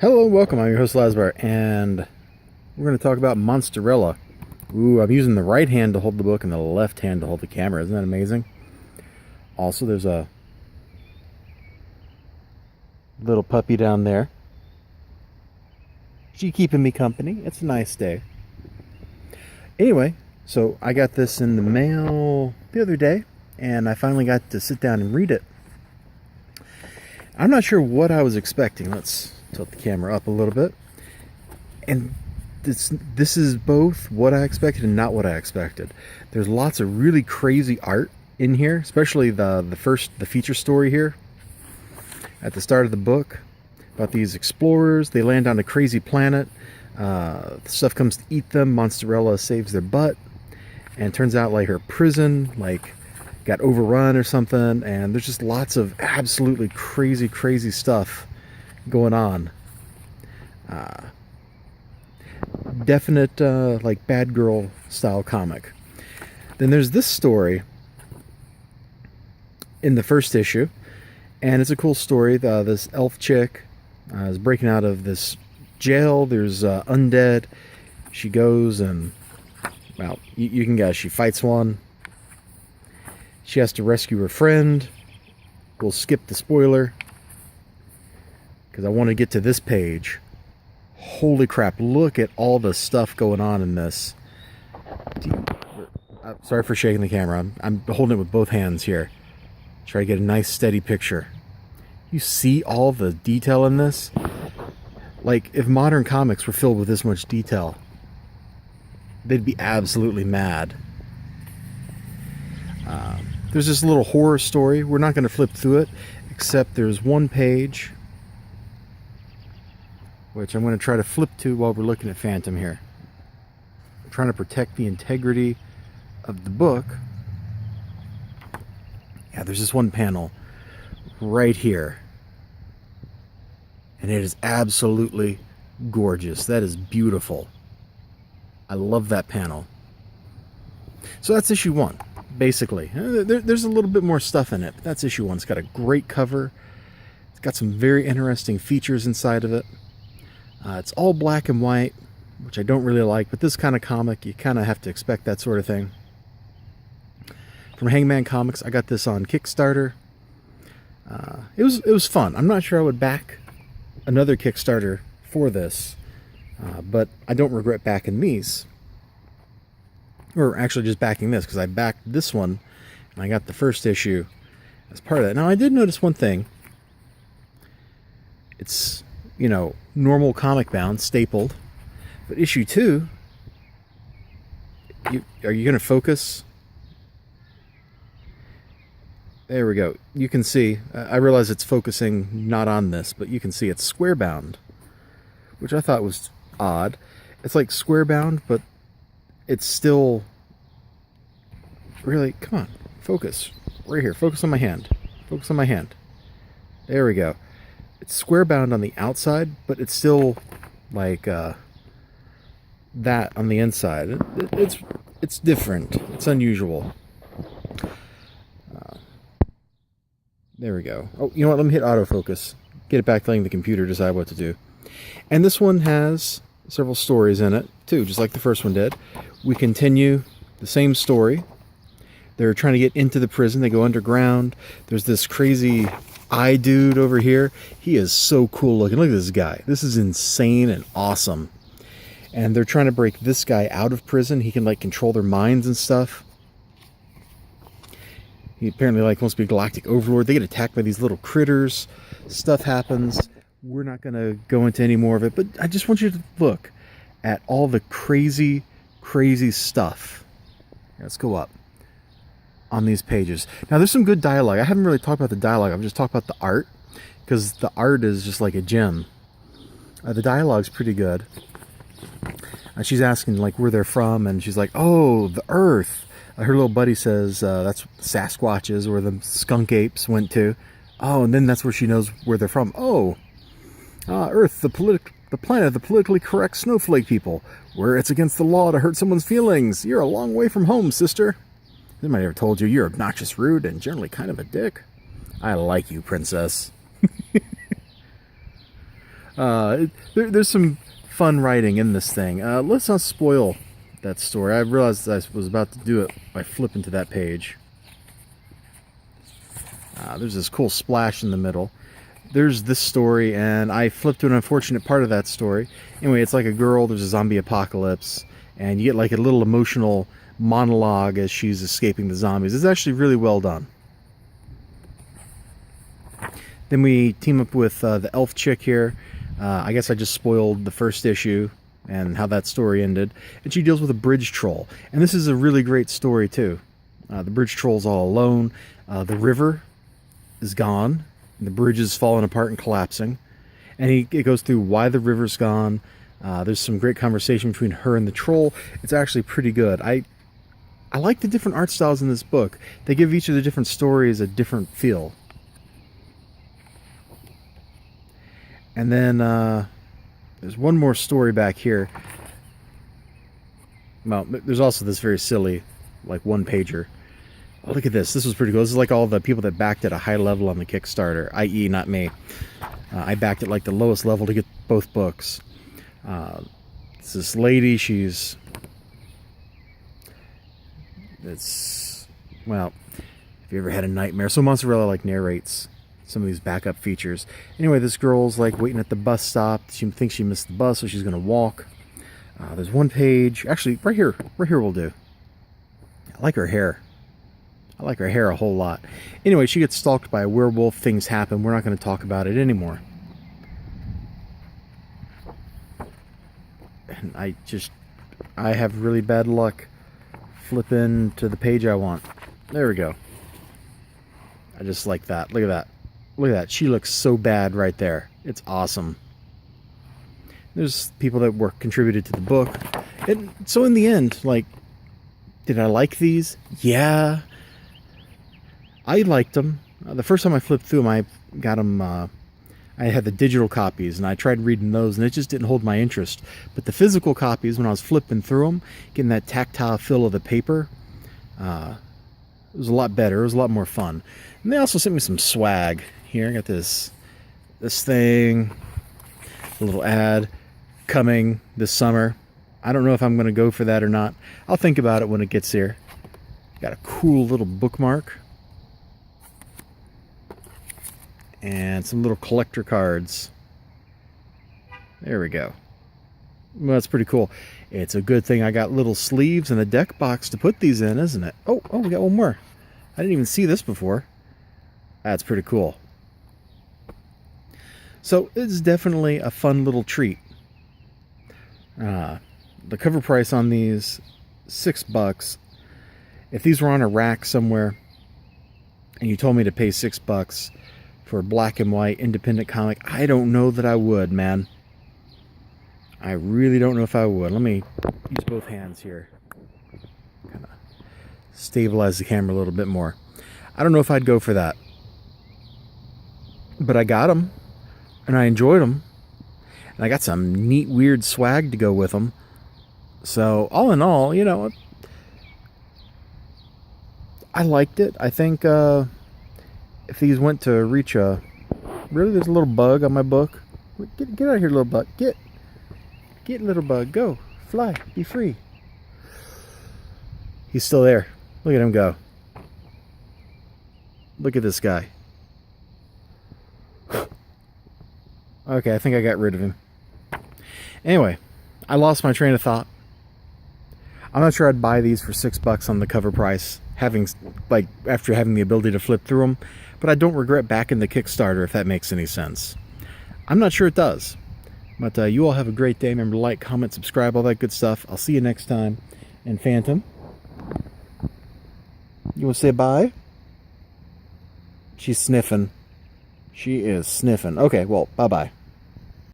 Hello and welcome. I'm your host Elizibar, and we're going to talk about Monsterella. Ooh, I'm using the right hand to hold the book and the left hand to hold the camera. Isn't that amazing? Also, there's a little puppy down there. She's keeping me company. It's a nice day. Anyway, so I got this in the mail the other day, and I finally got to sit down and read it. I'm not sure what I was expecting. Let's tilt the camera up a little bit. And this is both what I expected and not what I expected. There's lots of really crazy art in here, especially the feature story here at the start of the book about these explorers. They land on a crazy planet. Stuff comes to eat them. Monsterella saves their butt, and it turns out like her prison got overrun or something, and there's just lots of absolutely crazy stuff going on. Definite like bad girl style comic. Then there's this story in the first issue, and it's a cool story. This elf chick is breaking out of this jail. There's undead. She goes and, well, you can guess, she fights one. She has to rescue her friend. We'll skip the spoiler because I want to get to this page. Holy crap, look at all the stuff going on in this. Sorry for shaking the camera. I'm holding it with both hands here. Try to get a nice steady picture. You see all the detail in this? Like, if modern comics were filled with this much detail, they'd be absolutely mad. There's this little horror story. We're not going to flip through it, except there's one page which I'm going to try to flip to while we're looking at Phantom here. I'm trying to protect the integrity of the book. Yeah, there's this one panel right here, and it is absolutely gorgeous. That is beautiful. I love that panel. So that's issue 1. Basically, there's a little bit more stuff in it, but that's issue 1. It's got a great cover. It's got some very interesting features inside of it. It's all black and white, which I don't really like, but this kind of comic, you kind of have to expect that sort of thing. From Hangman Comics, I got this on Kickstarter. It was fun. I'm not sure I would back another Kickstarter for this, but I don't regret backing these. Or actually just backing this, because I backed this one and I got the first issue as part of that. Now, I did notice one thing. It's, you know, normal comic bound, stapled. But issue 2, are you going to focus? There we go. You can see, I realize it's focusing not on this, but you can see it's square bound, which I thought was odd. It's like square bound, but it's still really, come on, focus right here. Focus on my hand. Focus on my hand. There we go. It's square bound on the outside, but it's still like that on the inside. It's different. It's unusual. There we go. Oh, you know what? Let me hit autofocus. Get it back, letting the computer decide what to do. And this one has several stories in it too, just like the first one did. We continue the same story. They're trying to get into the prison. They go underground. There's this crazy eye dude over here. He is so cool looking. Look at this guy. This is insane and awesome. And they're trying to break this guy out of prison. He can like control their minds and stuff. He apparently like wants to be a galactic overlord. They get attacked by these little critters. Stuff happens. We're not going to go into any more of it, but I just want you to look at all the crazy stuff. Let's go up on these pages. Now, there's some good dialogue. I haven't really talked about the dialogue. I've just talked about the art, because the art is just like a gem. The dialogue's pretty good. She's asking like where they're from, and she's like, oh, the Earth. Her little buddy says that's Sasquatches, where the skunk apes went to. Oh, and then that's where she knows where they're from. Oh, Earth, the planet of the politically correct snowflake people, where it's against the law to hurt someone's feelings. You're a long way from home, sister. Somebody ever told you you're obnoxious, rude, and generally kind of a dick? I like you, princess. There's some fun writing in this thing. Let's not spoil that story. I realized I was about to do it by flipping to that page. There's this cool splash in the middle. There's this story, and I flipped to an unfortunate part of that story. Anyway, it's like a girl, there's a zombie apocalypse, and you get like a little emotional monologue as she's escaping the zombies. It's actually really well done. Then we team up with the elf chick here. I guess I just spoiled the first issue and how that story ended. And she deals with a bridge troll. And this is a really great story too. The bridge troll's all alone. The river is gone. The bridge is falling apart and collapsing. And it goes through why the river's gone. There's some great conversation between her and the troll. It's actually pretty good. I like the different art styles in this book. They give each of the different stories a different feel. And then there's one more story back here. Well, there's also this very silly, like, one-pager. Oh, look at this. This was pretty cool. This is like all the people that backed at a high level on the Kickstarter, i.e. not me. I backed at like the lowest level to get both books. It's this lady. Well, have you ever had a nightmare? So Monsterella like narrates some of these backup features. Anyway, this girl's like waiting at the bus stop. She thinks she missed the bus, so she's going to walk. There's one page. Actually, right here will do. I like her hair. I like her hair a whole lot. Anyway, she gets stalked by a werewolf. Things happen. We're not going to talk about it anymore. And I have really bad luck flipping to the page I want. There we go. I just like that. Look at that. Look at that. She looks so bad right there. It's awesome. There's people that contributed to the book. And so in the end, like, did I like these? Yeah. I liked them. The first time I flipped through them, I got them, I had the digital copies, and I tried reading those, and it just didn't hold my interest. But the physical copies, when I was flipping through them, getting that tactile feel of the paper, it was a lot better. It was a lot more fun. And they also sent me some swag. Here, I got this thing, a little ad coming this summer. I don't know if I'm going to go for that or not. I'll think about it when it gets here. Got a cool little bookmark. And some little collector cards. There we go. Well, that's pretty cool. It's a good thing I got little sleeves and a deck box to put these in, isn't it? Oh, we got one more. I didn't even see this before. That's pretty cool. So it's definitely a fun little treat. The cover price on these, $6. If these were on a rack somewhere and you told me to pay $6 for a black and white independent comic, I don't know that I would, man. I really don't know if I would. Let me use both hands here. Kind of stabilize the camera a little bit more. I don't know if I'd go for that. But I got them. And I enjoyed them. And I got some neat, weird swag to go with them. So, all in all, you know, I liked it. I think if these went to reach a... Really, there's a little bug on my book. Get out of here, little bug. Get, little bug. Go. Fly. Be free. He's still there. Look at him go. Look at this guy. Okay, I think I got rid of him. Anyway, I lost my train of thought. I'm not sure I'd buy these for $6 on the cover price, after having the ability to flip through them, but I don't regret backing the Kickstarter, if that makes any sense. I'm not sure it does. But you all have a great day. Remember to like, comment, subscribe, all that good stuff. I'll see you next time. And Phantom, you want to say bye? She's sniffing. She is sniffing. Okay, well, bye-bye.